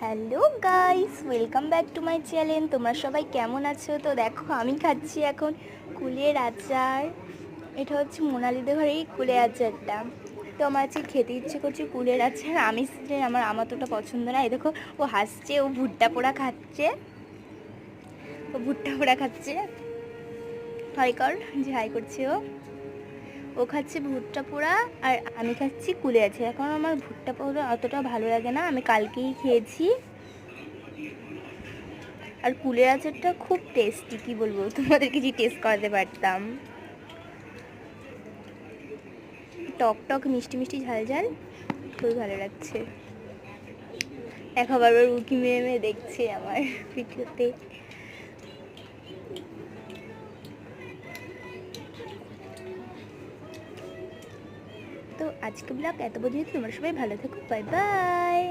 Hello guys, welcome back to my channel. তোমরা সবাই কেমন আছো? তো দেখো, আমি খাচ্ছি এখন কুলের আচার। এটা হচ্ছে মোনালিদের ঘরেই কুলের আচারটা। তো আমার আজকে খেতে ইচ্ছে করছে কুলের আচার। আমার অতটা পছন্দ না। এই দেখো, ও হাসছে, ও ভুট্টা পোড়া খাচ্ছে। হাই কর, যে হাই করছে ও খাচ্ছে ভুট্টা পোড়া, আর আমি খাচ্ছি কুলে আছে। এখন আমার ভুট্টা পোড়া অতটা ভালো লাগে না, আমি কালকেই খেয়েছি। আর কুলের আচারটা খুব টেস্টি, কি বলবো, তোমাদেরকে যে টেস্ট করাতে পারতাম। টক টক, মিষ্টি মিষ্টি, ঝাল ঝাল, খুবই ভালো লাগছে। দেখো, বারবার উকি মেয়ে মেয়ে দেখছে আমার ভিডিওতে। তো আজকে ব্লগ এত পর্যন্ত। তোমরা সবাই ভালো থেকো, বাই বাই।